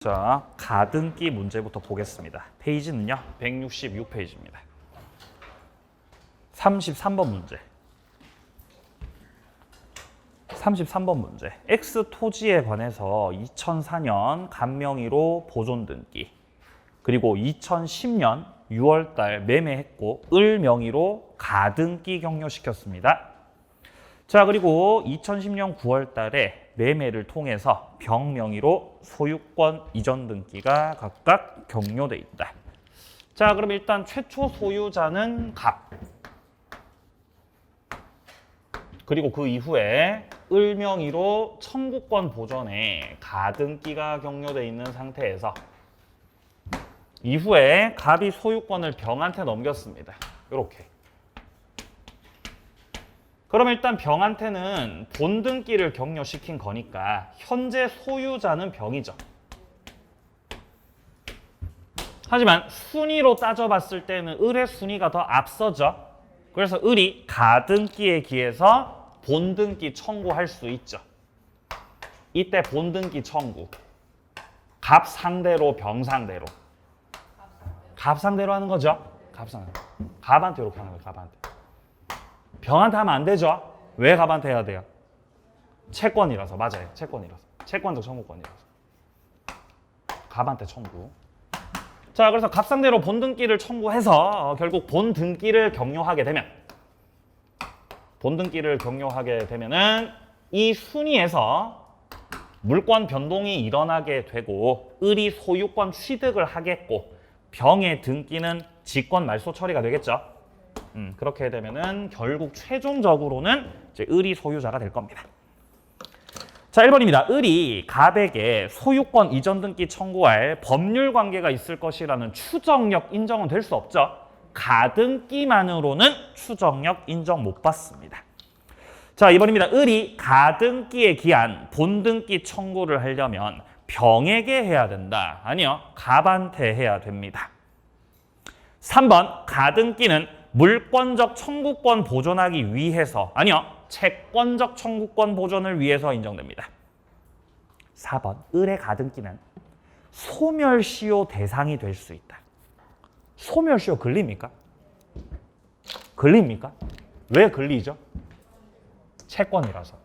자, 가등기 문제부터 보겠습니다. 페이지는요, 166페이지입니다. 33번 문제. 33번 문제. X 토지에 관해서 2004년 간명의로 보존 등기, 그리고 2010년 6월달 매매했고 을 명의로 가등기 격려시켰습니다. 자, 그리고 2010년 9월달에 매매를 통해서 병 명의로 소유권 이전 등기가 각각 격려돼 있다. 자, 그럼 일단 최초 소유자는 갑. 그리고 그 이후에 을 명의로 청구권 보전에 가등기가 격려돼 있는 상태에서 이후에 갑이 소유권을 병한테 넘겼습니다. 이렇게. 그럼 일단 병한테는 본등기를 격려시킨 거니까 현재 소유자는 병이죠. 하지만 순위로 따져봤을 때는 을의 순위가 더 앞서죠. 그래서 을이 가등기에 기해서 본등기 청구할 수 있죠. 이때 본등기 청구. 갑 상대로 병 상대로. 갑 상대로 하는 거죠. 갑 상대로. 갑한테 이렇게 하는 거예요. 갑한테. 병한테 하면 안 되죠. 왜 갑한테 해야 돼요? 채권이라서. 맞아요. 채권이라서. 채권적 청구권이라서. 갑한테 청구. 자, 그래서 갑 상대로 본등기를 청구해서 결국 본등기를 격려하게 되면은 이 순위에서 물권 변동이 일어나게 되고 을이 소유권 취득을 하겠고 병의 등기는 직권 말소 처리가 되겠죠. 그렇게 되면은 결국 최종적으로는 이제 을이 소유자가 될 겁니다. 자, 1번입니다. 을이 갑에게 소유권 이전 등기 청구할 법률 관계가 있을 것이라는 추정력 인정은 될 수 없죠. 가등기만으로는 추정력 인정 못 받습니다. 자, 2번입니다. 을이 가등기에 기한 본등기 청구를 하려면 병에게 해야 된다. 아니요. 갑한테 해야 됩니다. 3번. 가등기는 물권적 청구권 보존하기 위해서, 아니요, 채권적 청구권 보존을 위해서 인정됩니다. 4번. 을의 가등기는 소멸시효 대상이 될 수 있다. 소멸시효 걸립니까? 걸립니까? 왜 걸리죠? 채권이라서.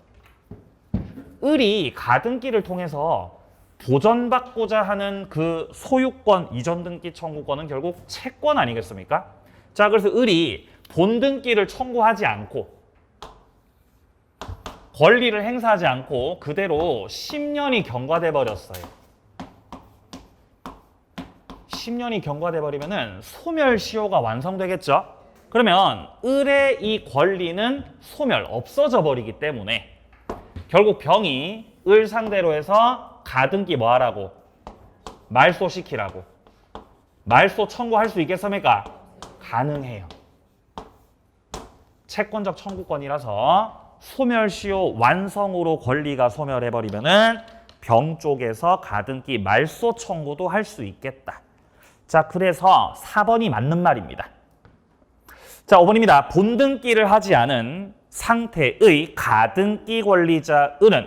을이 가등기를 통해서 보전받고자 하는 그 소유권 이전 등기 청구권은 결국 채권 아니겠습니까? 자, 그래서 을이 본등기를 청구하지 않고 권리를 행사하지 않고 그대로 10년이 경과돼 버렸어요. 10년이 경과돼 버리면은 소멸시효가 완성되겠죠? 그러면 을의 이 권리는 소멸, 없어져 버리기 때문에 결국 병이 을 상대로 해서 가등기 뭐 하라고? 말소시키라고. 말소 청구할 수 있겠습니까? 가능해요. 채권적 청구권이라서 소멸시효 완성으로 권리가 소멸해버리면은 병 쪽에서 가등기 말소 청구도 할 수 있겠다. 자, 그래서 4번이 맞는 말입니다. 자, 5번입니다. 본등기를 하지 않은 상태의 가등기 권리자 을은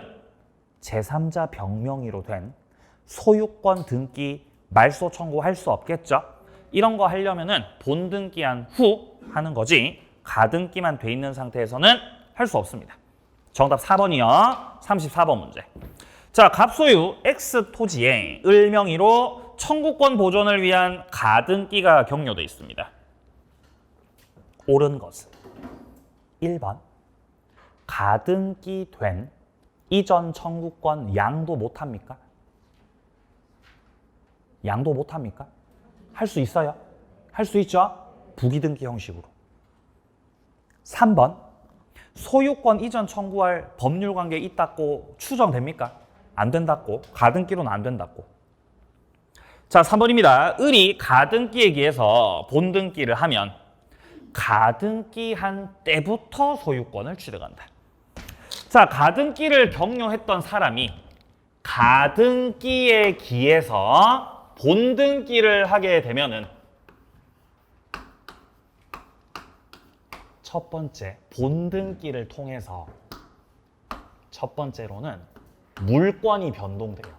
제3자 병명의로 된 소유권 등기 말소 청구할 수 없겠죠. 이런 거 하려면은 본등기한 후 하는 거지 가등기만 돼 있는 상태에서는 할 수 없습니다. 정답 4번이요. 34번 문제. 자, 갑소유 X 토지에 을 명의로 청구권 보존을 위한 가등기가 격려돼 있습니다. 옳은 것은 1번. 가등기 된 이전 청구권 양도 못합니까? 양도 못합니까? 할 수 있어요? 할 수 있죠? 부기등기 형식으로. 3번. 소유권 이전 청구할 법률 관계 있다고 추정됩니까? 안 된다고. 가등기로는 안 된다고. 자, 3번입니다. 을이 가등기에 기해서 본등기를 하면 가등기 한 때부터 소유권을 취득한다. 자, 가등기를 격려했던 사람이 가등기에 기해서 본등기를 하게 되면은 첫 번째, 본등기를 통해서 첫 번째로는 물권이 변동돼요.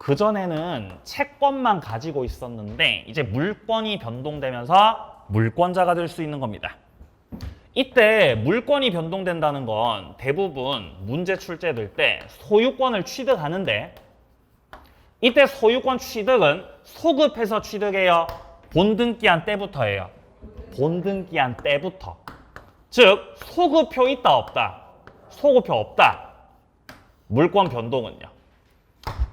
그전에는 채권만 가지고 있었는데 이제 물권이 변동되면서 물권자가 될 수 있는 겁니다. 이때 물권이 변동된다는 건 대부분 문제 출제될 때 소유권을 취득하는데 이때 소유권 취득은 소급해서 취득해요? 본등기한 때부터예요? 본등기한 때부터. 즉 소급표 있다 없다? 소급표 없다. 물권 변동은요.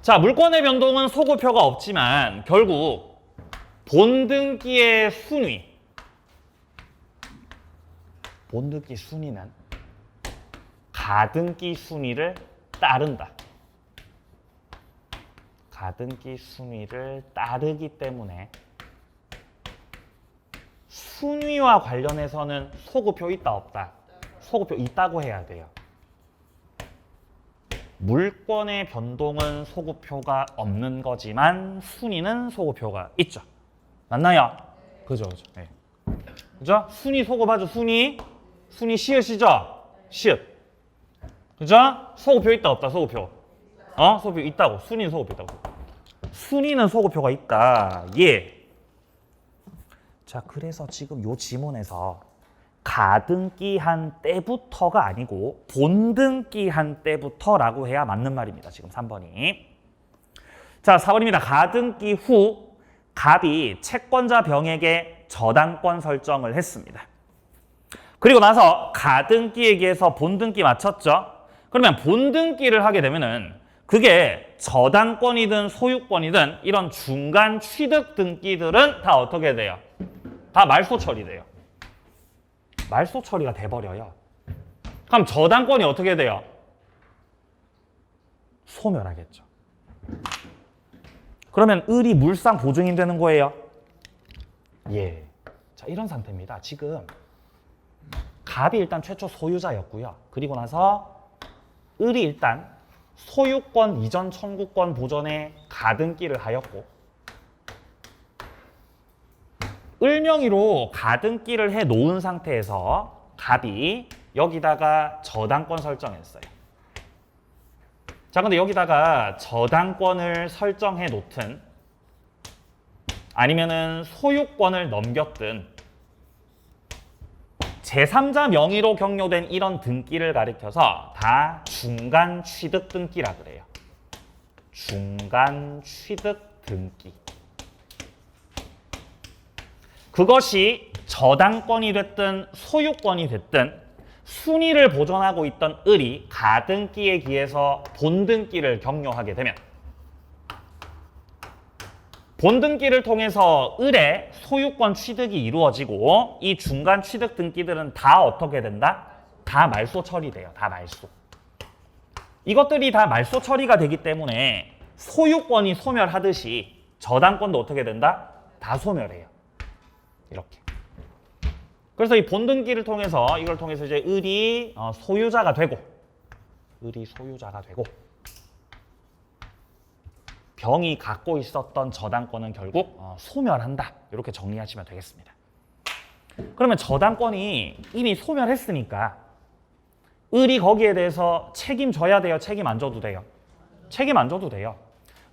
자, 물권의 변동은 소급표가 없지만 결국 본등기의 순위, 본등기 순위는 가등기 순위를 따른다. 가등기 순위를 따르기 때문에 순위와 관련해서는 소급표 있다 없다? 소급표 있다고 해야 돼요. 물권의 변동은 소급표가 없는 거지만 순위는 소급표가 있죠. 맞나요? 그죠, 그죠. 네. 그죠? 순위 소급하죠, 순위. 순위 시읒이죠? 시읒. 그죠? 소급표 있다 없다, 소급표. 소급표 있다고. 순위는 소급표 있다고. 순위는 소급표가 있다. 예. 자, 그래서 지금 요 지문에서 가등기한 때부터가 아니고 본등기한 때부터라고 해야 맞는 말입니다. 지금 3번이. 자, 4번입니다. 가등기 후 갑이 채권자 병에게 저당권 설정을 했습니다. 그리고 나서 가등기에게서 본등기 맞췄죠? 그러면 본등기를 하게 되면은 그게 저당권이든 소유권이든 이런 중간 취득 등기들은 다 어떻게 돼요? 다 말소 처리돼요. 말소 처리가 돼버려요. 그럼 저당권이 어떻게 돼요? 소멸하겠죠. 그러면 을이 물상 보증인 되는 거예요? 예. 자, 이런 상태입니다. 지금 갑이 일단 최초 소유자였고요. 그리고 나서 을이 일단 소유권 이전 청구권 보전에 가등기를 하였고 을 명의로 가등기를 해 놓은 상태에서 갑이 여기다가 저당권 설정했어요. 자, 근데 여기다가 저당권을 설정해 놓든 아니면은 소유권을 넘겼든 제3자 명의로 경료된 이런 등기를 가리켜서 다 중간 취득 등기라 그래요. 중간 취득 등기. 그것이 저당권이 됐든 소유권이 됐든 순위를 보존하고 있던 을이 가등기에 기해서 본등기를 경료하게 되면 본등기를 통해서 을의 소유권 취득이 이루어지고 이 중간 취득 등기들은 다 어떻게 된다? 다 말소 처리돼요. 다 말소. 이것들이 다 말소 처리가 되기 때문에 소유권이 소멸하듯이 저당권도 어떻게 된다? 다 소멸해요. 이렇게. 그래서 이 본등기를 통해서 이걸 통해서 이제 을이 소유자가 되고 병이 갖고 있었던 저당권은 결국 소멸한다. 이렇게 정리하시면 되겠습니다. 그러면 저당권이 이미 소멸했으니까 을이 거기에 대해서 책임져야 돼요? 책임 안 져도 돼요? 책임 안 져도 돼요.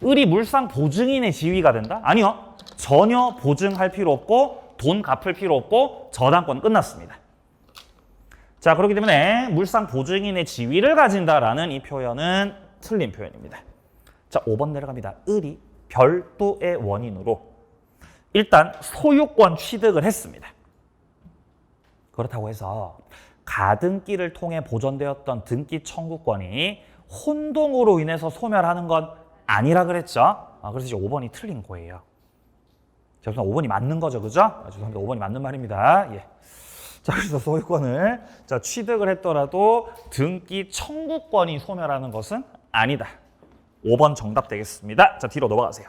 을이 물상 보증인의 지위가 된다? 아니요. 전혀 보증할 필요 없고 돈 갚을 필요 없고 저당권 끝났습니다. 자, 그렇기 때문에 물상 보증인의 지위를 가진다라는 이 표현은 틀린 표현입니다. 자, 5번 내려갑니다. 을이 별도의 원인으로 일단 소유권 취득을 했습니다. 그렇다고 해서 가등기를 통해 보존되었던 등기 청구권이 혼동으로 인해서 소멸하는 건 아니라 그랬죠. 그래서 이제 5번이 틀린 거예요. 죄송합니다. 5번이 맞는 거죠. 그죠? 죄송합니다. 5번이 맞는 말입니다. 예. 자, 그래서 소유권을 취득을 했더라도 등기 청구권이 소멸하는 것은 아니다. 5번 정답 되겠습니다. 자, 뒤로 넘어가세요.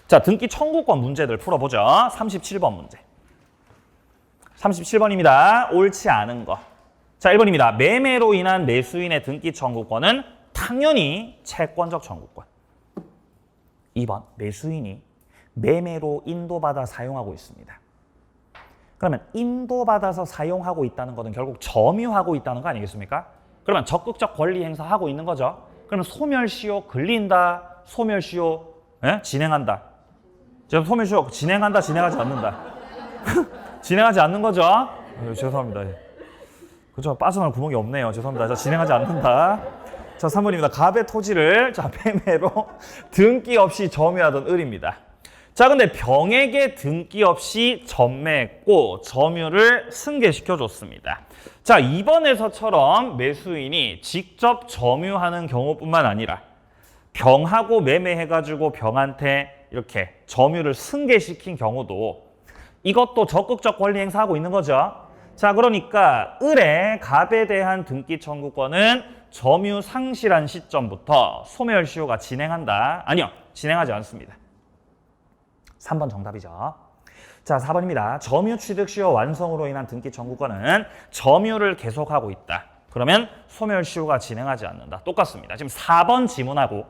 자, 등기 청구권 문제들 풀어보죠. 37번 문제. 37번입니다. 옳지 않은 거. 자, 1번입니다. 매매로 인한 매수인의 등기 청구권은 당연히 채권적 청구권. 2번, 매수인이 매매로 인도받아 사용하고 있습니다. 그러면 인도받아서 사용하고 있다는 것은 결국 점유하고 있다는 거 아니겠습니까? 그러면 적극적 권리 행사하고 있는 거죠. 그러면 소멸시효 걸린다, 소멸시효 예? 진행한다. 제가 소멸시효 진행한다, 진행하지 않는다. 진행하지 않는 거죠? 죄송합니다. 그죠? 빠져나갈 구멍이 없네요. 죄송합니다. 자, 진행하지 않는다. 자, 3번입니다. 갑의 토지를 자 매매로 등기 없이 점유하던 을입니다. 자, 근데 병에게 등기 없이 전매했고 점유를 승계시켜줬습니다. 자, 2번에서처럼 매수인이 직접 점유하는 경우뿐만 아니라 병하고 매매해가지고 병한테 이렇게 점유를 승계시킨 경우도 이것도 적극적 권리 행사하고 있는 거죠. 자, 그러니까 을의 갑에 대한 등기 청구권은 점유 상실한 시점부터 소멸시효가 진행한다. 아니요, 진행하지 않습니다. 3번 정답이죠. 자, 4번입니다. 점유 취득시효 완성으로 인한 등기 청구권은 점유를 계속하고 있다. 그러면 소멸시효가 진행하지 않는다. 똑같습니다. 지금 4번 지문하고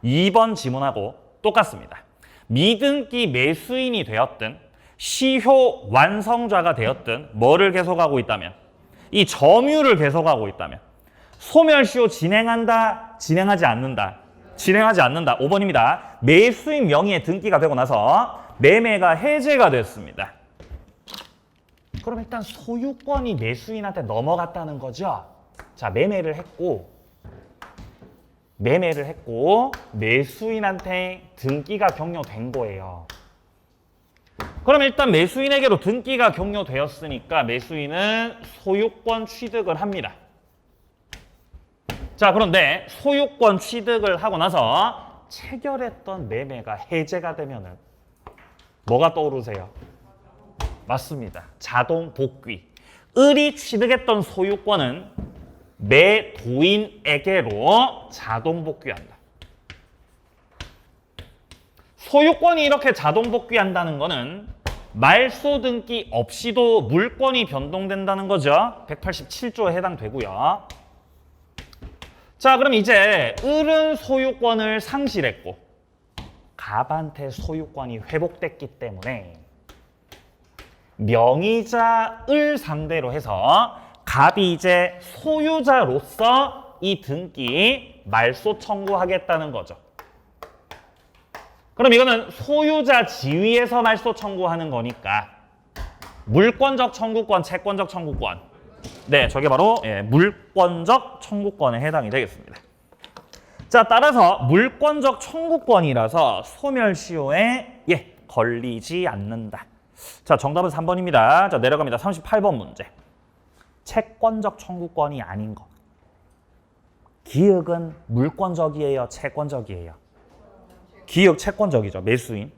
2번 지문하고 똑같습니다. 미등기 매수인이 되었든 시효 완성자가 되었든 뭐를 계속하고 있다면, 이 점유를 계속하고 있다면 소멸시효 진행한다, 진행하지 않는다. 진행하지 않는다. 5번입니다. 매수인 명의의 등기가 되고 나서 매매가 해제가 됐습니다. 그럼 일단 소유권이 매수인한테 넘어갔다는 거죠. 자, 매매를 했고 매수인한테 등기가 격려된 거예요. 그럼 일단 매수인에게로 등기가 격려되었으니까 매수인은 소유권 취득을 합니다. 자, 그런데 소유권 취득을 하고 나서 체결했던 매매가 해제가 되면은 뭐가 떠오르세요? 맞습니다. 자동 복귀. 을이 취득했던 소유권은 매도인에게로 자동 복귀한다. 소유권이 이렇게 자동 복귀한다는 거는 말소 등기 없이도 물권이 변동된다는 거죠. 187조에 해당되고요. 자, 그럼 이제 을은 소유권을 상실했고 갑한테 소유권이 회복됐기 때문에 명의자 을 상대로 해서 갑이 이제 소유자로서 이 등기 말소 청구하겠다는 거죠. 그럼 이거는 소유자 지위에서 말소 청구하는 거니까 물권적 청구권, 채권적 청구권. 네, 저게 바로 물권적 청구권에 해당이 되겠습니다. 자, 따라서 물권적 청구권이라서 소멸시효에 걸리지 않는다. 자, 정답은 3번입니다. 자, 내려갑니다. 38번 문제. 채권적 청구권이 아닌 것. 기역은 물권적이에요, 채권적이에요? 기역 채권적이죠, 매수인.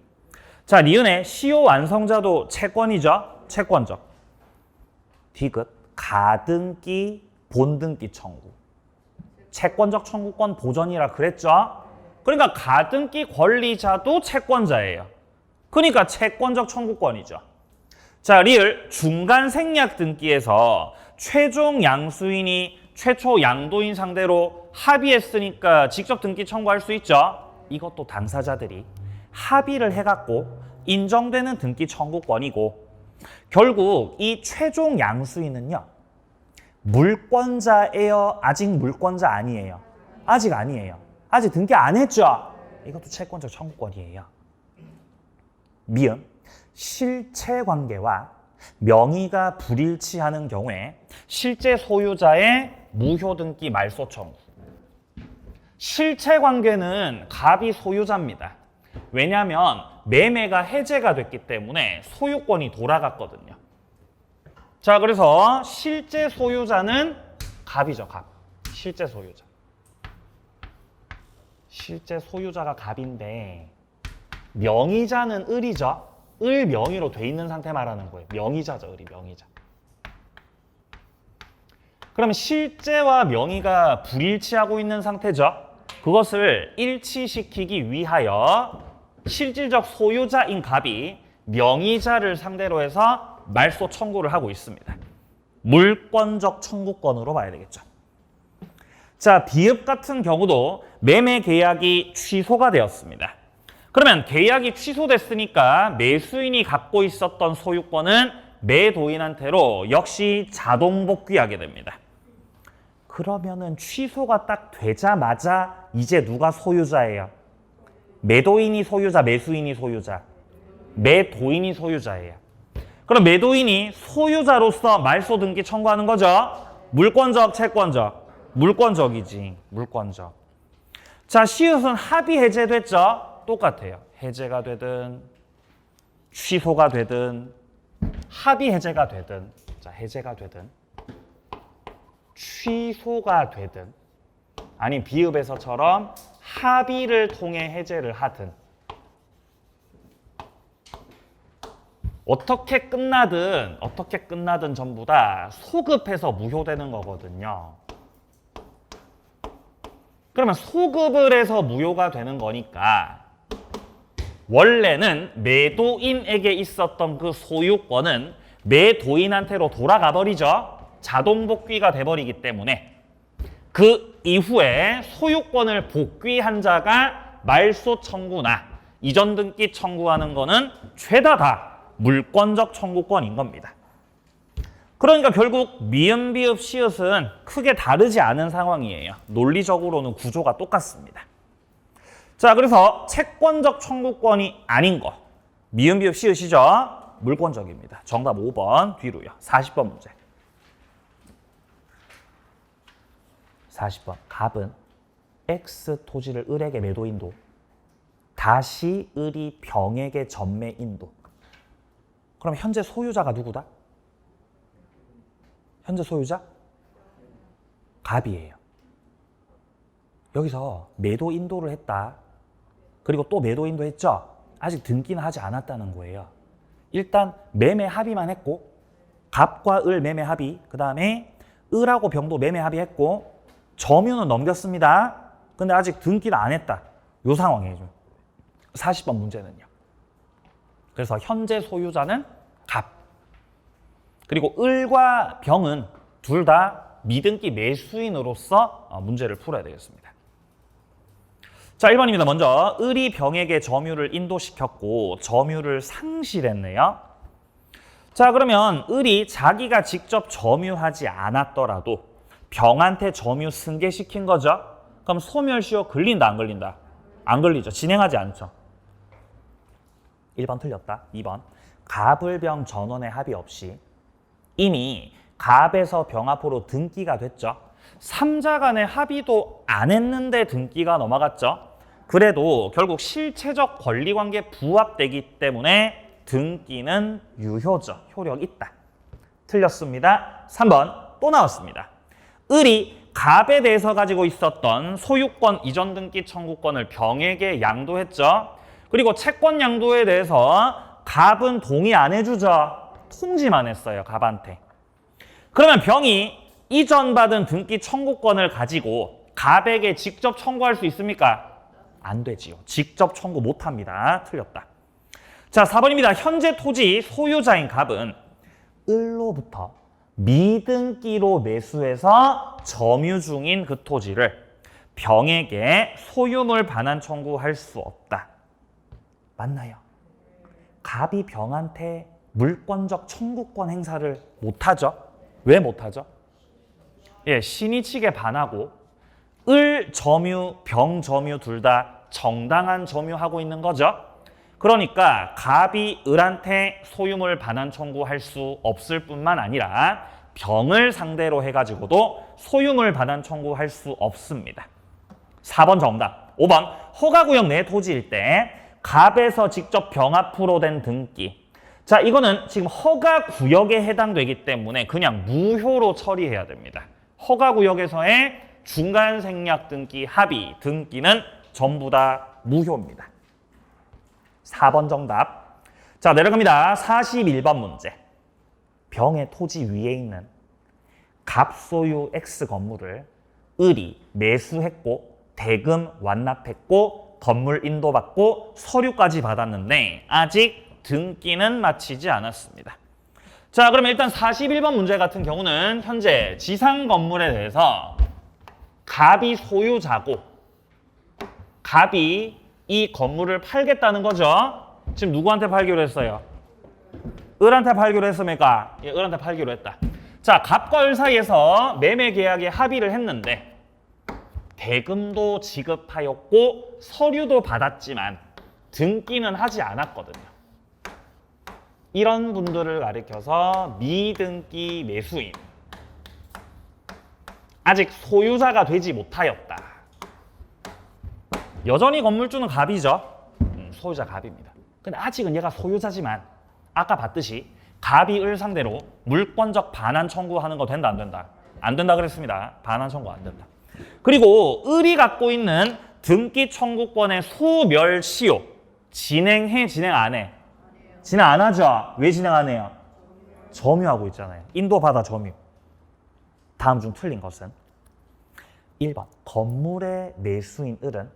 자, 니은의 시효 완성자도 채권이죠, 채권적. 디귿 가등기, 본등기 청구. 채권적 청구권 보전이라 그랬죠? 그러니까 가등기 권리자도 채권자예요. 그러니까 채권적 청구권이죠. 자, 리을 중간 생략 등기에서 최종 양수인이 최초 양도인 상대로 합의했으니까 직접 등기 청구할 수 있죠. 이것도 당사자들이 합의를 해갖고 인정되는 등기 청구권이고, 결국 이 최종 양수인은요, 물권자예요? 아직 물권자 아니에요? 아직 아니에요. 아직 등기 안 했죠? 이것도 채권적 청구권이에요. 미음, 실체관계와 명의가 불일치하는 경우에 실제 소유자의 무효 등기 말소 청구. 실체관계는 갑이 소유자입니다. 왜냐하면 매매가 해제가 됐기 때문에 소유권이 돌아갔거든요. 자, 그래서 실제 소유자는 갑이죠, 갑. 실제 소유자. 실제 소유자가 갑인데 명의자는 을이죠. 을 명의로 돼 있는 상태 말하는 거예요. 명의자죠, 을이 명의자. 그럼 실제와 명의가 불일치하고 있는 상태죠. 그것을 일치시키기 위하여 실질적 소유자인 갑이 명의자를 상대로 해서 말소 청구를 하고 있습니다. 물권적 청구권으로 봐야 되겠죠. 자, 비읍 같은 경우도 매매 계약이 취소가 되었습니다. 그러면 계약이 취소됐으니까 매수인이 갖고 있었던 소유권은 매도인한테로 역시 자동 복귀하게 됩니다. 그러면은 취소가 딱 되자마자 이제 누가 소유자예요? 매도인이 소유자, 매수인이 소유자? 매도인이 소유자예요. 그럼 매도인이 소유자로서 말소 등기 청구하는 거죠? 물권적, 채권적? 물권적이지. 물권적. 자, 시읒은 합의 해제됐죠? 똑같아요. 해제가 되든 취소가 되든 합의 해제가 되든 자, 해제가 되든 취소가 되든 아니 비읍에서처럼 합의를 통해 해제를 하든 어떻게 끝나든 전부 다 소급해서 무효되는 거거든요. 그러면 소급을 해서 무효가 되는 거니까 원래는 매도인에게 있었던 그 소유권은 매도인한테로 돌아가 버리죠. 자동 복귀가 돼버리기 때문에 그 이후에 소유권을 복귀한 자가 말소 청구나 이전 등기 청구하는 거는 죄다 다 물권적 청구권인 겁니다. 그러니까 결국 미음, 비읍, 시읒은 크게 다르지 않은 상황이에요. 논리적으로는 구조가 똑같습니다. 자, 그래서 채권적 청구권이 아닌 거 미음, 비읍, 시읒이죠. 물권적입니다. 정답 5번 뒤로요. 40번 문제. 40번. 갑은 X 토지를 을에게 매도인도 다시 을이 병에게 전매인도. 그럼 현재 소유자가 누구다? 현재 소유자? 갑이에요. 여기서 매도 인도를 했다. 그리고 또 매도 인도했죠? 아직 등기는 하지 않았다는 거예요. 일단 매매 합의만 했고 갑과 을 매매 합의, 그 다음에 을하고 병도 매매 합의했고 점유는 넘겼습니다. 근데 아직 등기는 안 했다. 이 상황이에요. 40번 문제는요. 그래서 현재 소유자는 갑. 그리고 을과 병은 둘 다 미등기 매수인으로서 문제를 풀어야 되겠습니다. 자, 1번입니다. 먼저 을이 병에게 점유를 인도시켰고 점유를 상실했네요. 자, 그러면 을이 자기가 직접 점유하지 않았더라도 병한테 점유 승계시킨 거죠. 그럼 소멸시효 걸린다, 안 걸린다? 안 걸리죠. 진행하지 않죠. 1번 틀렸다. 2번. 갑을병 전원의 합의 없이 이미 갑에서 병 앞으로 등기가 됐죠. 3자 간의 합의도 안 했는데 등기가 넘어갔죠. 그래도 결국 실체적 권리관계 부합되기 때문에 등기는 유효죠. 효력 있다. 틀렸습니다. 3번 또 나왔습니다. 을이 갑에 대해서 가지고 있었던 소유권 이전 등기 청구권을 병에게 양도했죠. 그리고 채권 양도에 대해서 갑은 동의 안 해주죠. 통지만 했어요. 갑한테. 그러면 병이 이전받은 등기 청구권을 가지고 갑에게 직접 청구할 수 있습니까? 안 되지요. 직접 청구 못합니다. 틀렸다. 자, 4번입니다. 현재 토지 소유자인 갑은 을로부터 미등기로 매수해서 점유 중인 그 토지를 병에게 소유물 반환 청구할 수 없다. 맞나요? 갑이 병한테 물권적 청구권 행사를 못하죠. 왜 못하죠? 예, 신이 측에 반하고 을 점유, 병 점유 둘 다 정당한 점유하고 있는 거죠. 그러니까 갑이 을한테 소유물 반환 청구할 수 없을 뿐만 아니라 병을 상대로 해가지고도 소유물 반환 청구할 수 없습니다. 4번 정답. 5번 허가구역 내 토지일 때 갑에서 직접 병 앞으로 된 등기. 자, 이거는 지금 허가구역에 해당되기 때문에 그냥 무효로 처리해야 됩니다. 허가구역에서의 중간 생략 등기, 합의, 등기는 전부 다 무효입니다. 4번 정답. 자, 내려갑니다. 41번 문제. 병의 토지 위에 있는 갑소유 X 건물을 을이 매수했고 대금 완납했고 건물 인도받고 서류까지 받았는데 아직 등기는 마치지 않았습니다. 자, 그럼 일단 41번 문제 같은 경우는 현재 지상 건물에 대해서 갑이 소유자고 갑이 이 건물을 팔겠다는 거죠. 지금 누구한테 팔기로 했어요? 을한테 팔기로 했습니까? 예, 을한테 팔기로 했다. 자, 갑과 을 사이에서 매매 계약에 합의를 했는데 대금도 지급하였고 서류도 받았지만 등기는 하지 않았거든요. 이런 분들을 가리켜서 미등기 매수인, 아직 소유자가 되지 못하였다. 여전히 건물주는 갑이죠. 소유자 갑입니다. 근데 아직은 얘가 소유자지만 아까 봤듯이 갑이 을 상대로 물권적 반환 청구하는 거 된다 안 된다? 안 된다 그랬습니다. 반환 청구 안 된다. 그리고 을이 갖고 있는 등기 청구권의 소멸시효 진행해 진행 안 해? 진행 안 하죠? 왜 진행 안 해요? 점유하고 있잖아요. 인도받아 점유. 다음 중 틀린 것은 1번 건물의 매수인 을은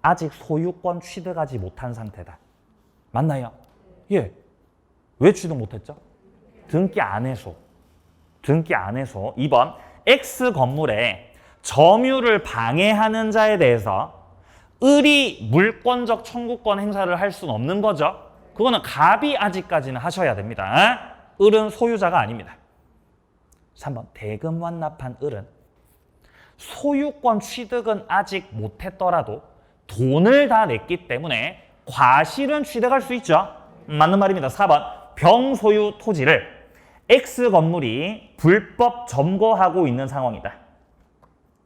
아직 소유권 취득하지 못한 상태다. 맞나요? 예. 왜 취득 못했죠? 등기 안 해서. 등기 안 해서. 2번 X 건물에 점유를 방해하는 자에 대해서 을이 물권적 청구권 행사를 할 수는 없는 거죠. 그거는 갑이 아직까지는 하셔야 됩니다. 을은 소유자가 아닙니다. 3번 대금 완납한 을은 소유권 취득은 아직 못했더라도 돈을 다 냈기 때문에 과실은 취득할 수 있죠. 맞는 말입니다. 4번 병소유 토지를 X 건물이 불법 점거하고 있는 상황이다.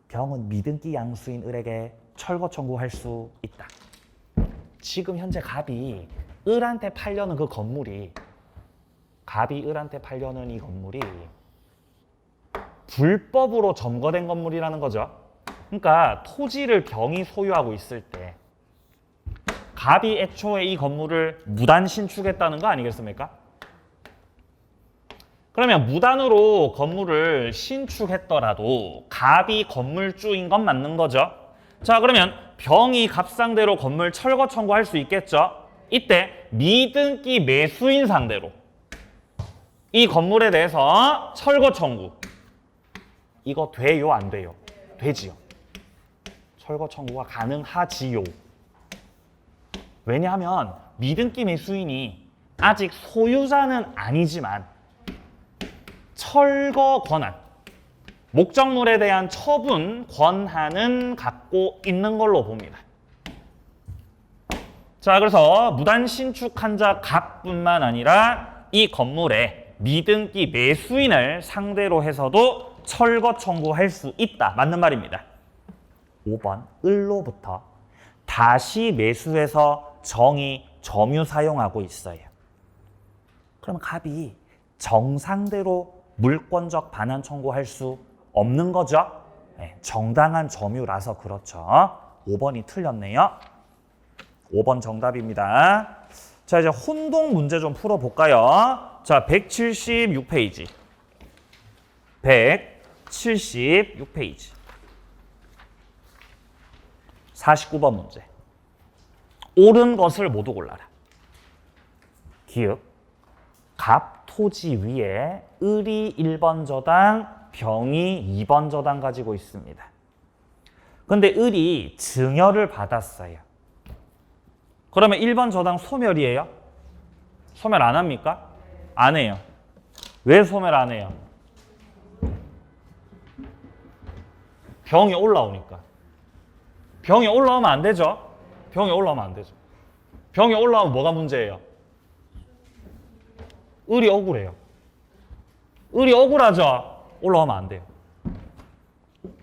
병은 미등기 양수인 을에게 철거 청구할 수 있다. 지금 현재 갑이 을한테 팔려는 그 건물이, 갑이 을한테 팔려는 이 건물이 불법으로 점거된 건물이라는 거죠. 그러니까 토지를 병이 소유하고 있을 때 갑이 애초에 이 건물을 무단 신축했다는 거 아니겠습니까? 그러면 무단으로 건물을 신축했더라도 갑이 건물주인 건 맞는 거죠. 자, 그러면 병이 갑 상대로 건물 철거 청구할 수 있겠죠. 이때 미등기 매수인 상대로 이 건물에 대해서 철거 청구, 이거 돼요 안 돼요? 되지요. 철거 청구가 가능하지요. 왜냐하면 미등기 매수인이 아직 소유자는 아니지만 철거 권한, 목적물에 대한 처분 권한은 갖고 있는 걸로 봅니다. 자, 그래서 무단 신축한 자 갑뿐만 아니라 이 건물의 미등기 매수인을 상대로 해서도 철거 청구할 수 있다. 맞는 말입니다. 5번 을로부터 다시 매수해서 정이 점유 사용하고 있어요. 그러면 갑이 정상대로 물권적 반환 청구할 수 없는 거죠. 네, 정당한 점유라서 그렇죠. 5번이 틀렸네요. 5번 정답입니다. 자, 이제 혼동 문제 좀 풀어볼까요? 자, 176페이지. 176페이지. 49번 문제. 옳은 것을 모두 골라라. 기읍. 갑 토지 위에 을이 1번 저당, 병이 2번 저당 가지고 있습니다. 근데 을이 증여를 받았어요. 그러면 1번 저당 소멸이에요? 소멸 안 합니까? 안 해요. 왜 소멸 안 해요? 병이 올라오니까. 병이 올라오면 안 되죠? 병이 올라오면 안 되죠. 병이 올라오면 뭐가 문제예요? 을이 억울해요. 을이 억울하죠? 올라오면 안 돼요.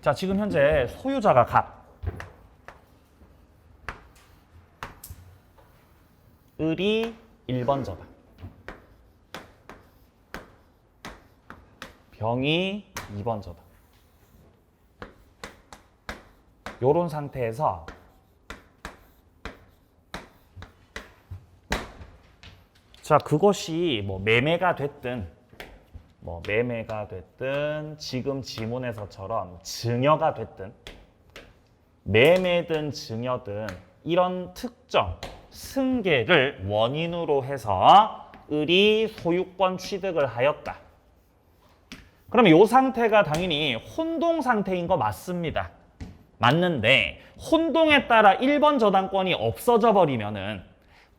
자, 지금 현재 소유자가 갑. 을이 1번 저당. 병이 2번 저당. 요런 상태에서 자, 그것이 뭐 매매가 됐든 지금 지문에서처럼 증여가 됐든 매매든 증여든 이런 특정 승계를 원인으로 해서 을이 소유권 취득을 하였다. 그러면 이 상태가 당연히 혼동 상태인 거 맞습니다. 맞는데 혼동에 따라 1번 저당권이 없어져 버리면은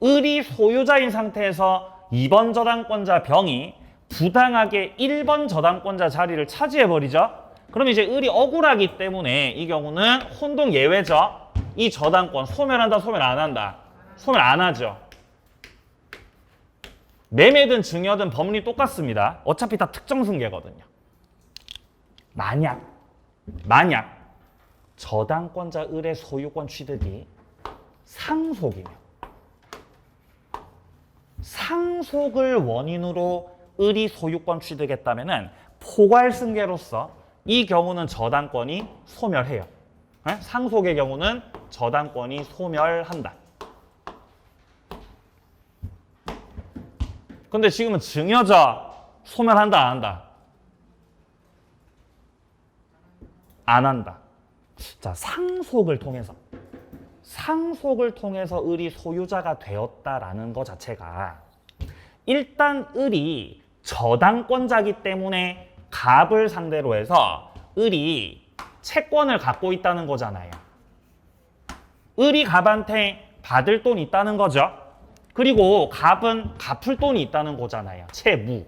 을이 소유자인 상태에서 2번 저당권자 병이 부당하게 1번 저당권자 자리를 차지해 버리죠. 그럼 이제 을이 억울하기 때문에 이 경우는 혼동 예외죠. 이 저당권 소멸한다, 소멸 안 한다? 소멸 안 하죠. 매매든 증여든 법리 똑같습니다. 어차피 다 특정 승계거든요. 만약 저당권자 을의 소유권 취득이 상속이면 상속을 원인으로 을이 소유권 취득했다면은 포괄승계로서 이 경우는 저당권이 소멸해요. 상속의 경우는 저당권이 소멸한다. 근데 지금은 증여자 소멸한다, 안 한다? 안 한다. 자, 상속을 통해서 을이 소유자가 되었다라는 것 자체가 일단 을이 저당권자기 때문에 갑을 상대로 해서 을이 채권을 갖고 있다는 거잖아요. 을이 갑한테 받을 돈이 있다는 거죠. 그리고 갑은 갚을 돈이 있다는 거잖아요. 채무.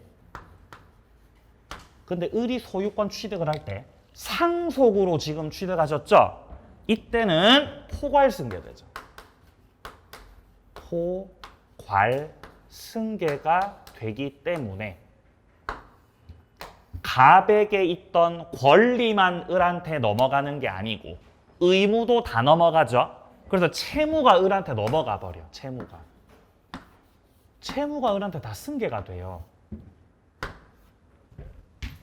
근데 을이 소유권 취득을 할 때 상속으로 지금 취득하셨죠? 이때는 포괄승계되죠. 포괄승계가 되기 때문에 갑에게 있던 권리만 을한테 넘어가는 게 아니고 의무도 다 넘어가죠. 그래서 채무가 을한테 넘어가 버려. 채무가 을한테 다 승계가 돼요.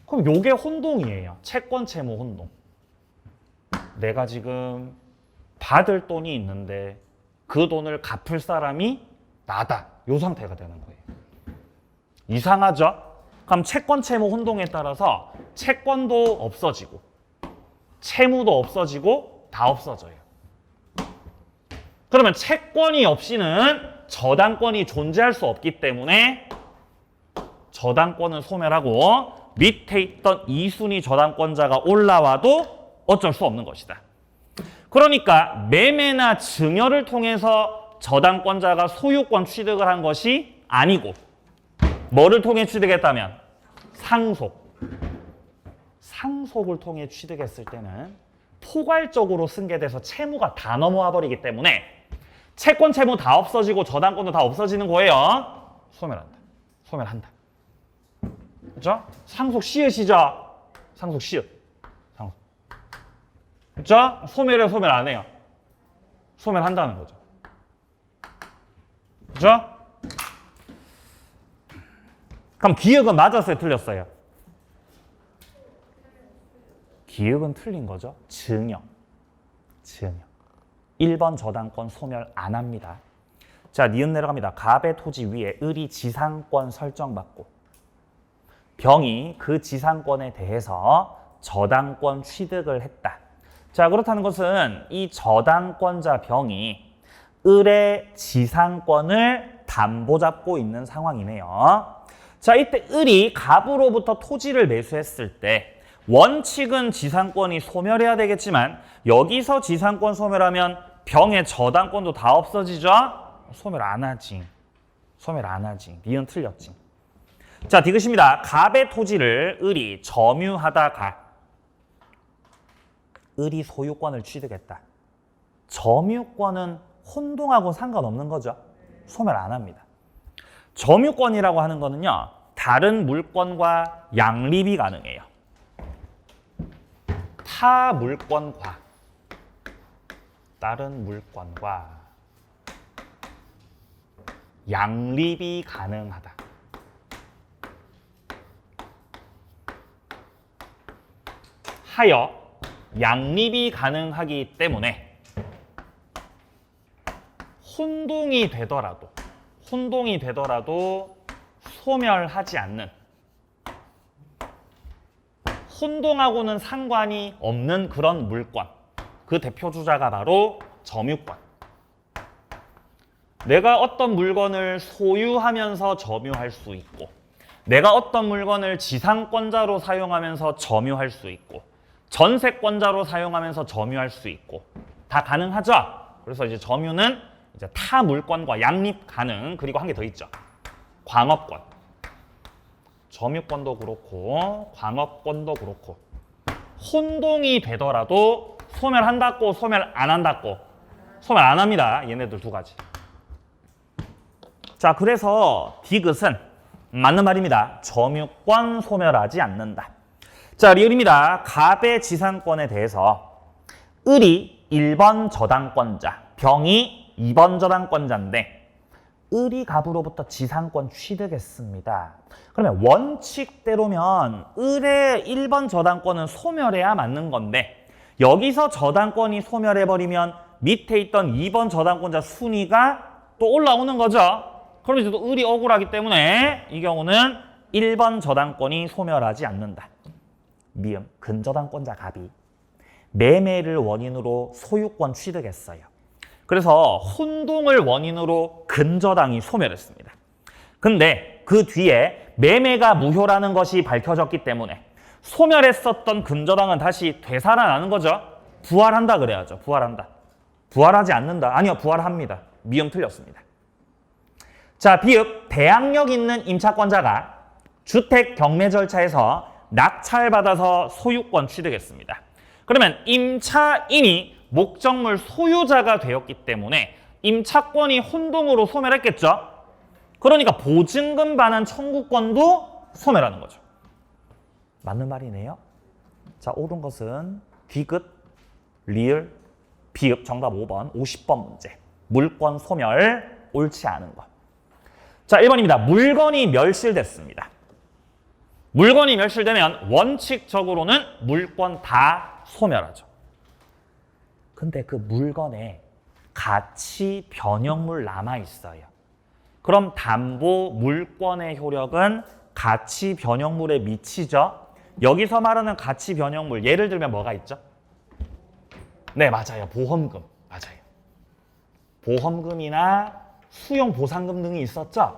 그럼 요게 혼동이에요. 채권 채무 혼동. 내가 지금 받을 돈이 있는데 그 돈을 갚을 사람이 나다. 요 상태가 되는 거예요. 이상하죠? 그럼 채권 채무 혼동에 따라서 채권도 없어지고 채무도 없어지고 다 없어져요. 그러면 채권이 없이는 저당권이 존재할 수 없기 때문에 저당권은 소멸하고 밑에 있던 2순위 저당권자가 올라와도 어쩔 수 없는 것이다. 그러니까 매매나 증여를 통해서 저당권자가 소유권 취득을 한 것이 아니고 뭐를 통해 취득했다면? 상속을 통해 취득했을 때는 포괄적으로 승계돼서 채무가 다 넘어와 버리기 때문에 채권 채무 다 없어지고 저당권도 다 없어지는 거예요. 소멸한다. 그렇죠? 상속 시읒이죠. 상속 시읒. 그렇죠? 소멸해 소멸 안 해요. 소멸한다는 거죠. 그렇죠? 그럼 기억은 맞았어요, 틀렸어요? 기억은 틀린 거죠. 증여. 1번 저당권 소멸 안 합니다. 자, 니은 내려갑니다. 갑의 토지 위에 을이 지상권 설정받고 병이 그 지상권에 대해서 저당권 취득을 했다. 자, 그렇다는 것은 이 저당권자 병이 을의 지상권을 담보 잡고 있는 상황이네요. 자, 이때 을이 갑으로부터 토지를 매수했을 때 원칙은 지상권이 소멸해야 되겠지만 여기서 지상권 소멸하면 병의 저당권도 다 없어지죠? 소멸 안 하지. 니은 틀렸지. 자, 디귿입니다. 갑의 토지를 을이 점유하다가 을이 소유권을 취득했다. 점유권은 혼동하고 상관없는 거죠. 소멸 안 합니다. 점유권이라고 하는 거는요, 다른 물건과 양립이 가능해요. 타 물건과 다른 물건과 양립이 가능하다. 하여 양립이 가능하기 때문에 혼동이 되더라도 소멸하지 않는, 혼동하고는 상관이 없는 그런 물건, 그 대표주자가 바로 점유권. 내가 어떤 물건을 소유하면서 점유할 수 있고 내가 어떤 물건을 지상권자로 사용하면서 점유할 수 있고 전세권자로 사용하면서 점유할 수 있고 다 가능하죠? 그래서 이제 점유는 이제 타 물건과 양립 가능. 그리고 한 개 더 있죠. 광업권. 점유권도 그렇고 광업권도 그렇고 혼동이 되더라도 소멸한다고 소멸 안 한다고? 소멸 안 합니다. 얘네들 두 가지. 자, 그래서 디귿은 맞는 말입니다. 점유권 소멸하지 않는다. 자, 리을입니다. 갑의 지상권에 대해서 을이 1번 저당권자, 병이 2번 저당권자인데 을이 갑으로부터 지상권 취득했습니다. 그러면 원칙대로면 을의 1번 저당권은 소멸해야 맞는 건데 여기서 저당권이 소멸해버리면 밑에 있던 2번 저당권자 순위가 또 올라오는 거죠. 그럼 이제 또 을이 억울하기 때문에 이 경우는 1번 저당권이 소멸하지 않는다. 미음, 근저당권자 갑이 매매를 원인으로 소유권 취득했어요. 그래서 혼동을 원인으로 근저당이 소멸했습니다. 근데 그 뒤에 매매가 무효라는 것이 밝혀졌기 때문에 소멸했었던 근저당은 다시 되살아나는 거죠. 부활한다 그래야죠. 부활한다. 부활하지 않는다. 아니요, 부활합니다. 미음 틀렸습니다. 자, 비읍, 대항력 있는 임차권자가 주택 경매 절차에서 낙찰받아서 소유권 취득했습니다. 그러면 임차인이 목적물 소유자가 되었기 때문에 임차권이 혼동으로 소멸했겠죠? 그러니까 보증금 반환 청구권도 소멸하는 거죠. 맞는 말이네요. 자, 옳은 것은 디귿, 리을, 비읍, 정답 5번, 50번 문제. 물권 소멸, 옳지 않은 것. 자, 1번입니다. 물건이 멸실됐습니다. 물건이 멸실되면 원칙적으로는 물권 다 소멸하죠. 근데 그 물건에 가치 변형물 남아있어요. 그럼 담보 물권의 효력은 가치 변형물에 미치죠. 여기서 말하는 가치 변형물, 예를 들면 뭐가 있죠? 네, 맞아요. 보험금. 맞아요. 보험금이나 수용 보상금 등이 있었죠?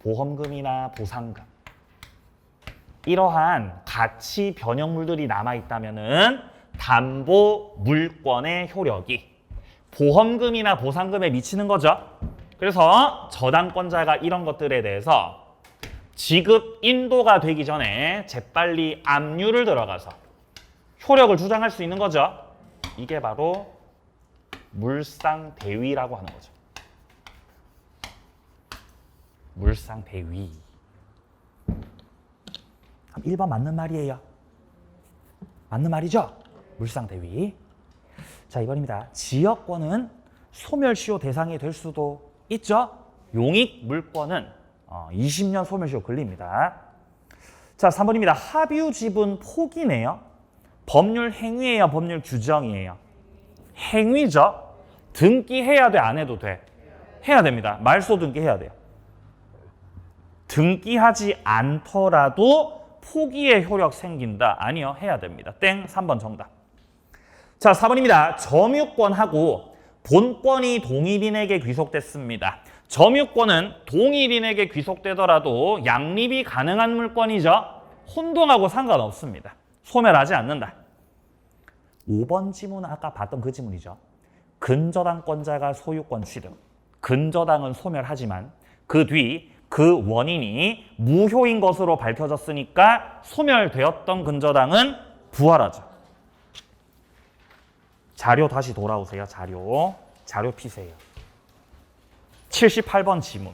보험금이나 보상금. 이러한 가치 변형물들이 남아있다면은 담보 물권의 효력이 보험금이나 보상금에 미치는 거죠. 그래서 저당권자가 이런 것들에 대해서 지급 인도가 되기 전에 재빨리 압류를 들어가서 효력을 주장할 수 있는 거죠. 이게 바로 물상대위라고 하는 거죠. 물상대위. 1번 맞는 말이에요. 맞는 말이죠? 물상대위. 자, 2번입니다. 지역권은 소멸시효 대상이 될 수도 있죠? 용익 물권은 20년 소멸시효 걸립니다. 자, 3번입니다. 합유 지분 포기네요. 법률 행위예요? 법률 규정이에요? 행위죠? 등기해야 돼? 안 해도 돼? 해야 됩니다. 말소 등기해야 돼요. 등기하지 않더라도 포기의 효력 생긴다? 아니요, 해야 됩니다. 땡, 3번 정답. 자, 4번입니다. 점유권하고 본권이 동일인에게 귀속됐습니다. 점유권은 동일인에게 귀속되더라도 양립이 가능한 물권이죠. 혼동하고 상관없습니다. 소멸하지 않는다. 5번 지문은 아까 봤던 그 지문이죠. 근저당권자가 소유권 취득. 근저당은 소멸하지만 그 뒤 그 원인이 무효인 것으로 밝혀졌으니까 소멸되었던 근저당은 부활하죠. 자료 다시 돌아오세요. 자료 피세요. 78번 지문.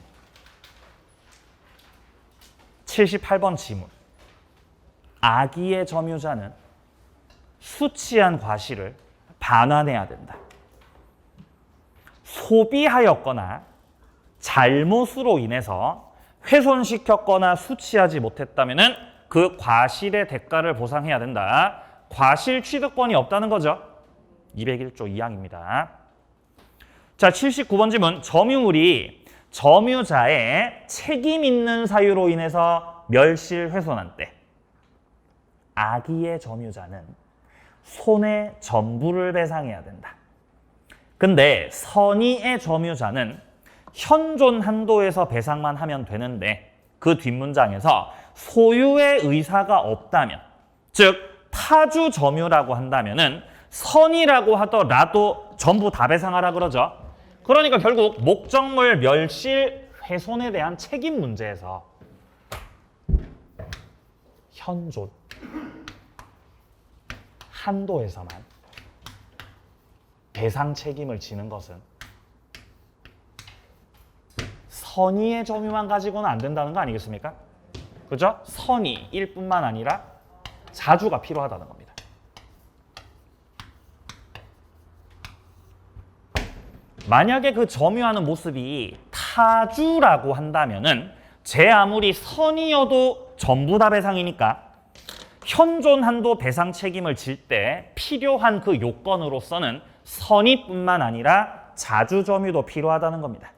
78번 지문. 악의의 점유자는 수치한 과실을 반환해야 된다. 소비하였거나 잘못으로 인해서 훼손시켰거나 수치하지 못했다면 그 과실의 대가를 보상해야 된다. 과실 취득권이 없다는 거죠. 201조 2항입니다. 자, 79번 질문. 점유물이 점유자의 책임 있는 사유로 인해서 멸실 훼손한 때 악의의 점유자는 손해 전부를 배상해야 된다. 근데 선의의 점유자는 현존 한도에서 배상만 하면 되는데 그 뒷문장에서 소유의 의사가 없다면, 즉 타주 점유라고 한다면은 선의라고 하더라도 전부 다 배상하라 그러죠. 그러니까 결국 목적물 멸실 훼손에 대한 책임 문제에서 한도에서만 배상 책임을 지는 것은 선의의 점유만 가지고는 안 된다는 거 아니겠습니까? 그죠? 선의일 뿐만 아니라 자주가 필요하다는 겁니다. 만약에 그 점유하는 모습이 타주라고 한다면은 제 아무리 선의여도 전부 다 배상이니까 현존 한도 배상 책임을 질 때 필요한 그 요건으로서는 선의뿐만 아니라 자주 점유도 필요하다는 겁니다.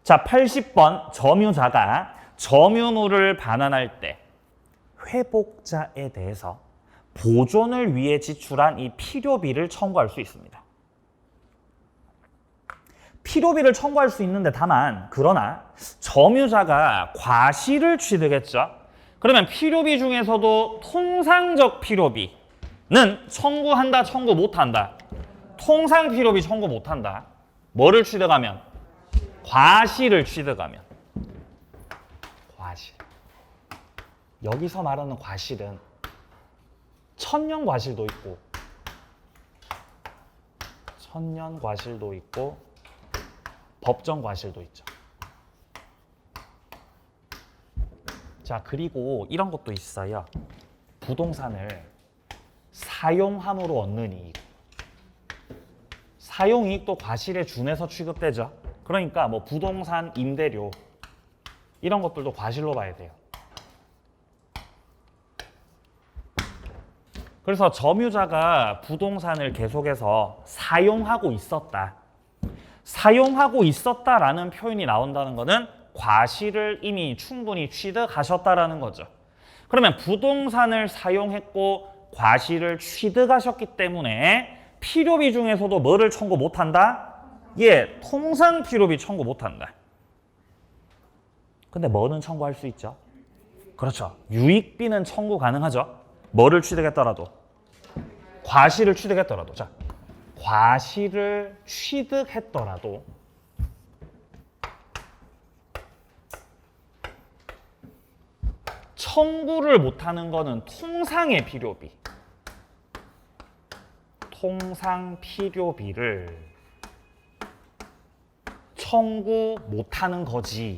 자, 80번 점유자가 점유물을 반환할 때 회복자에 대해서 보존을 위해 지출한 이 필요비를 청구할 수 있습니다. 필요비를 청구할 수 있는데 다만 그러나 점유자가 과실을 취득했죠. 그러면 필요비 중에서도 통상적 필요비는 청구한다, 청구 못한다. 통상 필요비 청구 못한다. 뭐를 취득하면? 과실을 취득하면. 과실. 여기서 말하는 과실은 천년 과실도 있고 천년 과실도 있고 법정 과실도 있죠. 자, 그리고 이런 것도 있어요. 부동산을 사용함으로 얻는 이익. 사용이익도 과실에 준해서 취급되죠. 그러니까 뭐 부동산 임대료 이런 것들도 과실로 봐야 돼요. 그래서 점유자가 부동산을 계속해서 사용하고 있었다. 사용하고 있었다라는 표현이 나온다는 것은 과실을 이미 충분히 취득하셨다라는 거죠. 그러면 부동산을 사용했고 과실을 취득하셨기 때문에 필요비 중에서도 뭐를 청구 못한다? 예, 통상 필요비 청구 못한다. 근데 뭐는 청구할 수 있죠? 그렇죠. 유익비는 청구 가능하죠. 뭐를 취득했더라도? 과실을 취득했더라도. 자, 과실을 취득했더라도 청구를 못하는 거는 통상의 필요비. 통상 필요비를 청구 못하는 거지.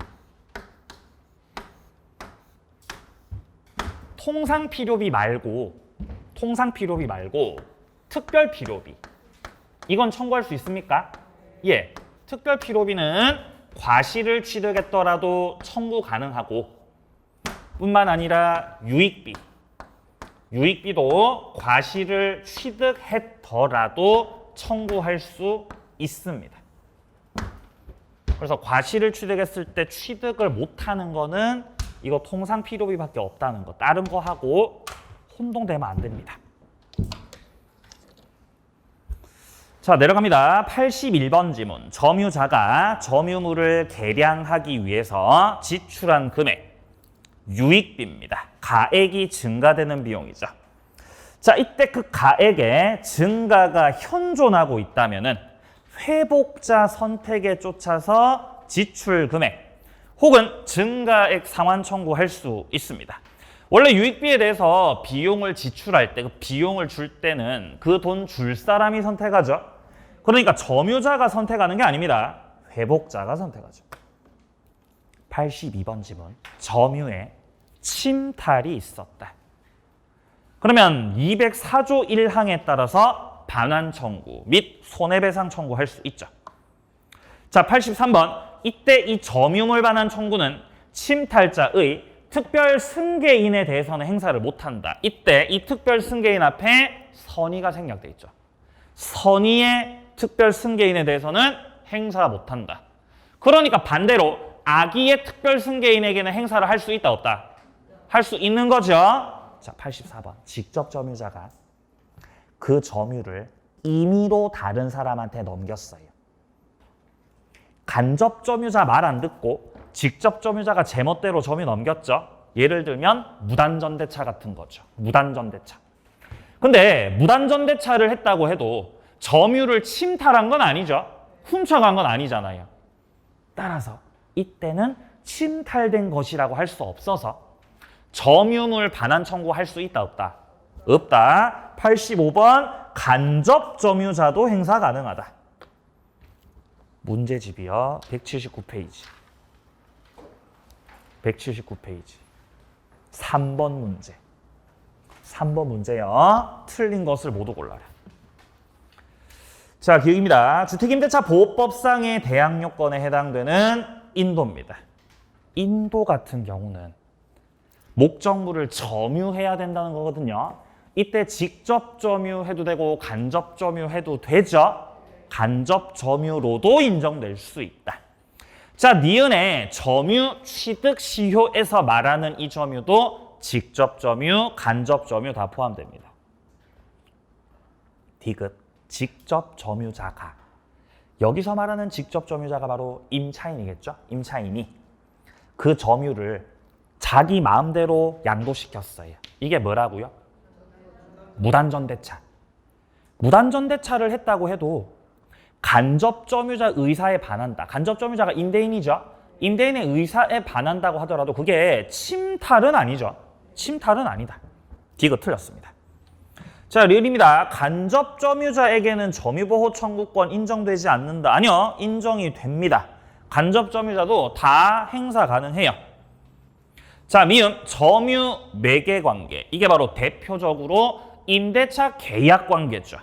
통상 필요비 말고 특별 필요비. 이건 청구할 수 있습니까? 예. 특별 필요비는 과실을 취득했더라도 청구 가능하고 뿐만 아니라 유익비도 과실을 취득했더라도 청구할 수 있습니다. 그래서 과실을 취득했을 때 취득을 못하는 거는 이거 통상 필요비밖에 없다는 거. 다른 거 하고 혼동되면 안 됩니다. 자, 내려갑니다. 81번 지문. 점유자가 점유물을 개량하기 위해서 지출한 금액. 유익비입니다. 가액이 증가되는 비용이죠. 자, 이때 그 가액의 증가가 현존하고 있다면은 회복자 선택에 쫓아서 지출 금액 혹은 증가액 상환 청구할 수 있습니다. 원래 유익비에 대해서 비용을 지출할 때, 그 비용을 줄 때는 그 돈 줄 사람이 선택하죠. 그러니까 점유자가 선택하는 게 아닙니다. 회복자가 선택하죠. 82번 지문. 점유에 침탈이 있었다. 그러면 204조 1항에 따라서 반환 청구 및 손해배상 청구할 수 있죠. 자, 83번. 이때 이 점유물 반환 청구는 침탈자의 특별 승계인에 대해서는 행사를 못한다. 이때 이 특별 승계인 앞에 선의가 생략돼 있죠. 선의의 특별 승계인에 대해서는 행사 못한다. 그러니까 반대로 악의의 특별 승계인에게는 행사를 할 수 있다, 없다? 할 수 있는 거죠. 자, 84번. 직접 점유자가 그 점유를 임의로 다른 사람한테 넘겼어요. 간접 점유자 말 안 듣고 직접 점유자가 제멋대로 점유 넘겼죠. 예를 들면 무단전대차 같은 거죠. 무단전대차. 근데 무단전대차를 했다고 해도 점유를 침탈한 건 아니죠. 훔쳐간 건 아니잖아요. 따라서 이때는 침탈된 것이라고 할 수 없어서 점유물 반환 청구할 수 있다, 없다? 없다. 85번 간접 점유자도 행사 가능하다. 문제집이요. 179페이지. 179페이지. 3번 문제. 3번 문제요. 틀린 것을 모두 골라라. 자, 기억입니다. 주택임대차 보호법상의 대항 요건에 해당되는 인도입니다. 인도 같은 경우는 목적물을 점유해야 된다는 거거든요. 이때 직접 점유해도 되고 간접 점유해도 되죠. 간접 점유로도 인정될 수 있다. 자, 니은의 점유, 취득, 시효에서 말하는 이 점유도 직접 점유, 간접 점유 다 포함됩니다. 디귿, 직접 점유자가. 여기서 말하는 직접 점유자가 바로 임차인이겠죠? 임차인이 그 점유를 자기 마음대로 양도시켰어요. 이게 뭐라고요? 무단전대차. 무단전대차를 했다고 해도 간접 점유자 의사에 반한다. 간접 점유자가 임대인이죠. 임대인의 의사에 반한다고 하더라도 그게 침탈은 아니죠. 침탈은 아니다. 디귿 틀렸습니다. 자, 리을입니다. 간접 점유자에게는 점유보호 청구권 인정되지 않는다. 아니요. 인정이 됩니다. 간접 점유자도 다 행사 가능해요. 자, 미음 점유 매개 관계. 이게 바로 대표적으로 임대차 계약 관계죠.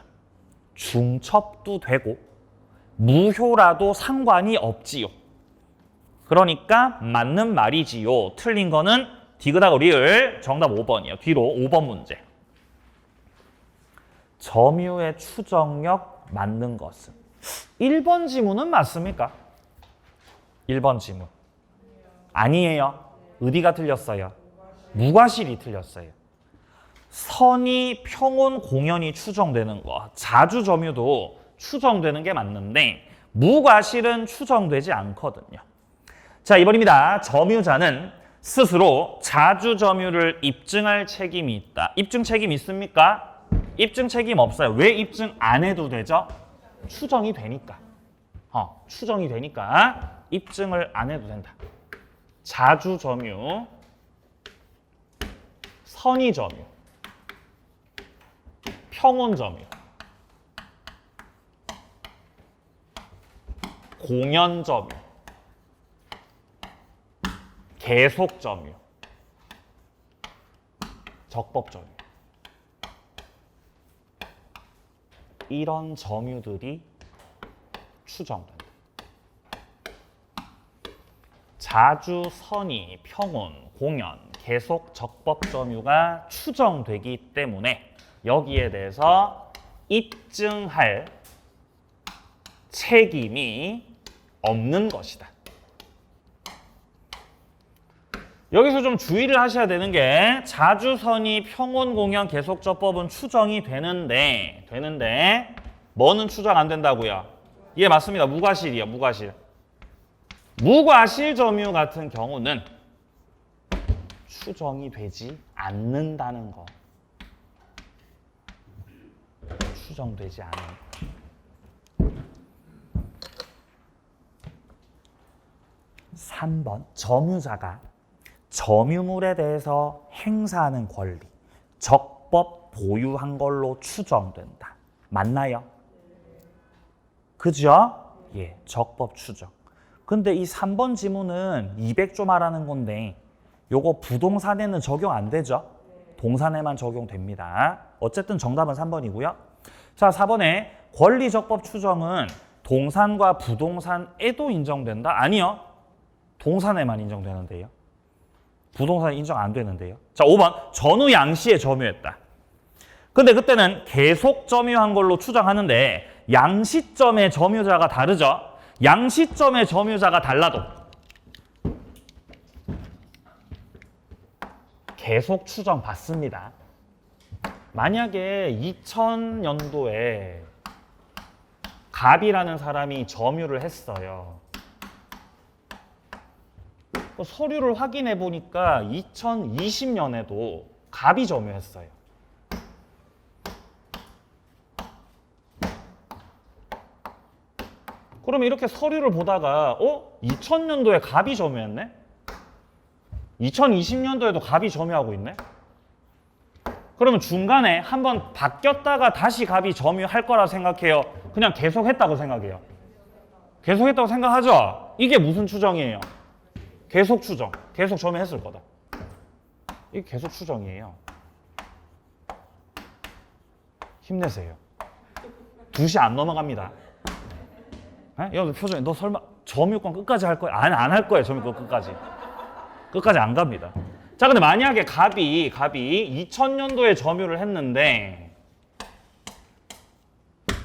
중첩도 되고 무효라도 상관이 없지요. 그러니까 맞는 말이지요. 틀린 거는 디귿하고 리을. 정답 5번이에요. 뒤로 5번 문제. 점유의 추정력 맞는 것은 1번 지문은 맞습니까? 1번 지문. 아니에요. 어디가 틀렸어요? 무과실이 틀렸어요. 선의, 평온, 공연이 추정되는 거. 자주 점유도 추정되는 게 맞는데 무과실은 추정되지 않거든요. 자, 2번입니다. 점유자는 스스로 자주 점유를 입증할 책임이 있다. 입증 책임 있습니까? 입증 책임 없어요. 왜 입증 안 해도 되죠? 추정이 되니까. 추정이 되니까 입증을 안 해도 된다. 자주 점유, 선의 점유, 평온 점유, 공연 점유, 계속 점유, 적법 점유. 이런 점유들이 추정된다. 자주, 선의, 평온, 공연, 계속, 적법 점유가 추정되기 때문에 여기에 대해서 입증할 책임이 없는 것이다. 여기서 좀 주의를 하셔야 되는 게 자주, 선의, 평온, 공연, 계속, 적법은 추정이 되는데 뭐는 추정 안 된다고요? 예, 맞습니다. 무과실이요. 무과실. 무과실 점유 같은 경우는 추정이 되지 않는다는 거. 추정되지 않는 거. 3번 점유자가 점유물에 대해서 행사하는 권리, 적법 보유한 걸로 추정된다. 맞나요? 그죠? 예, 적법 추정. 근데 이 3번 지문은 200조 말하는 건데 요거 부동산에는 적용 안 되죠? 동산에만 적용됩니다. 어쨌든 정답은 3번이고요. 자, 4번에 권리 적법 추정은 동산과 부동산에도 인정된다? 아니요. 동산에만 인정되는데요. 부동산 인정 안 되는데요. 자, 5번 전후 양시에 점유했다. 근데 그때는 계속 점유한 걸로 추정하는데 양시점의 점유자가 다르죠. 양시점의 점유자가 달라도 계속 추정 받습니다. 만약에 2000년도에 갑이라는 사람이 점유를 했어요. 서류를 확인해 보니까 2020년에도 갑이 점유했어요. 그러면 이렇게 서류를 보다가 2000년도에 갑이 점유했네? 2020년도에도 갑이 점유하고 있네? 그러면 중간에 한번 바뀌었다가 다시 값이 점유할 거라 생각해요? 그냥 계속 했다고 생각해요? 계속 했다고 생각하죠? 이게 무슨 추정이에요? 계속 추정. 계속 점유했을 거다. 이게 계속 추정이에요. 힘내세요. 2시 안 넘어갑니다. 여러분 표정이 너 설마 점유권 끝까지 할 거야? 안 할 거예요. 점유권 끝까지. 끝까지 안 갑니다. 자, 근데 만약에 갑이 2000년도에 점유를 했는데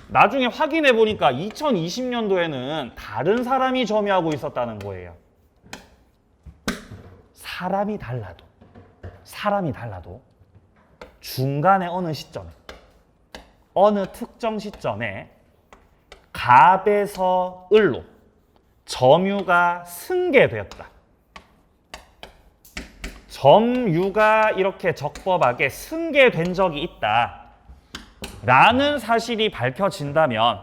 나중에 확인해 보니까 2020년도에는 다른 사람이 점유하고 있었다는 거예요. 사람이 달라도 중간에 어느 특정 시점에 갑에서 을로 점유가 승계되었다. 점유가 이렇게 적법하게 승계된 적이 있다. 라는 사실이 밝혀진다면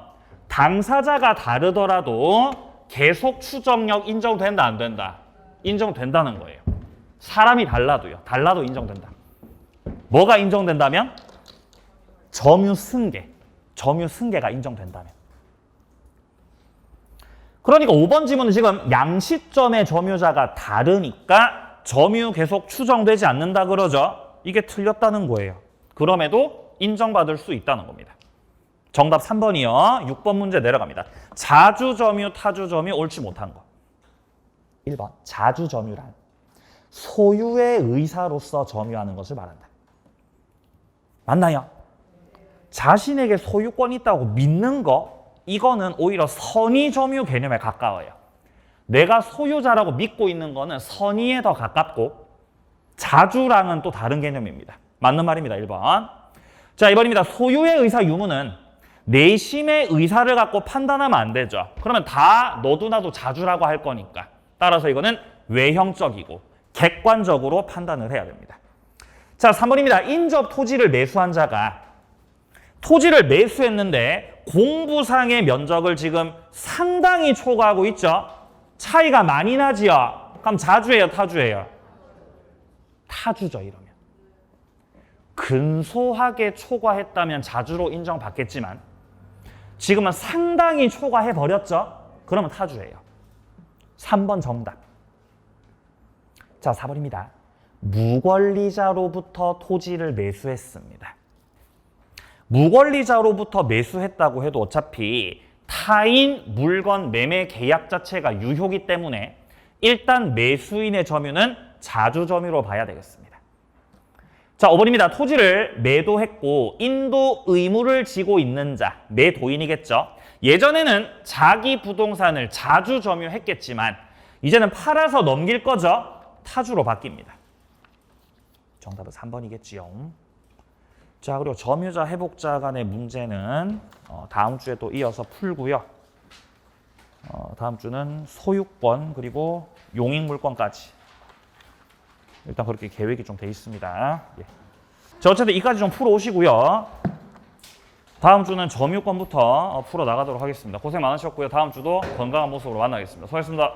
당사자가 다르더라도 계속 추정력 인정된다, 안 된다? 인정된다는 거예요. 사람이 달라도요. 달라도 인정된다. 뭐가 인정된다면? 점유 승계가 인정된다면. 그러니까 5번 지문은 지금 양시점의 점유자가 다르니까 점유 계속 추정되지 않는다 그러죠. 이게 틀렸다는 거예요. 그럼에도 인정받을 수 있다는 겁니다. 정답 3번이요. 6번 문제 내려갑니다. 자주점유, 타주점유 옳지 못한 거. 1번 자주점유란 소유의 의사로서 점유하는 것을 말한다. 맞나요? 자신에게 소유권이 있다고 믿는 거, 이거는 오히려 선의점유 개념에 가까워요. 내가 소유자라고 믿고 있는 거는 선의에 더 가깝고 자주랑은 또 다른 개념입니다. 맞는 말입니다. 1번. 자, 2번입니다. 소유의 의사 유무는 내심의 의사를 갖고 판단하면 안 되죠. 그러면 다 너도 나도 자주라고 할 거니까. 따라서 이거는 외형적이고 객관적으로 판단을 해야 됩니다. 자, 3번입니다. 인접 토지를 매수한 자가 토지를 매수했는데 공부상의 면적을 지금 상당히 초과하고 있죠. 차이가 많이 나지요. 그럼 자주예요, 타주예요? 타주죠, 이러면. 근소하게 초과했다면 자주로 인정받겠지만 지금은 상당히 초과해버렸죠? 그러면 타주예요. 3번 정답. 자, 4번입니다. 무권리자로부터 토지를 매수했습니다. 무권리자로부터 매수했다고 해도 어차피 타인 물건 매매 계약 자체가 유효기 때문에 일단 매수인의 점유는 자주점유로 봐야 되겠습니다. 자, 5번입니다. 토지를 매도했고 인도 의무를 지고 있는 자, 매도인이겠죠. 예전에는 자기 부동산을 자주점유했겠지만 이제는 팔아서 넘길 거죠. 타주로 바뀝니다. 정답은 3번이겠지요. 자, 그리고 점유자, 회복자 간의 문제는 다음 주에 또 이어서 풀고요. 다음 주는 소유권 그리고 용익물권까지 일단 그렇게 계획이 좀 돼 있습니다. 예. 자, 어쨌든 이까지 좀 풀어오시고요. 다음 주는 점유권부터 풀어 나가도록 하겠습니다. 고생 많으셨고요. 다음 주도 건강한 모습으로 만나겠습니다. 수고하셨습니다.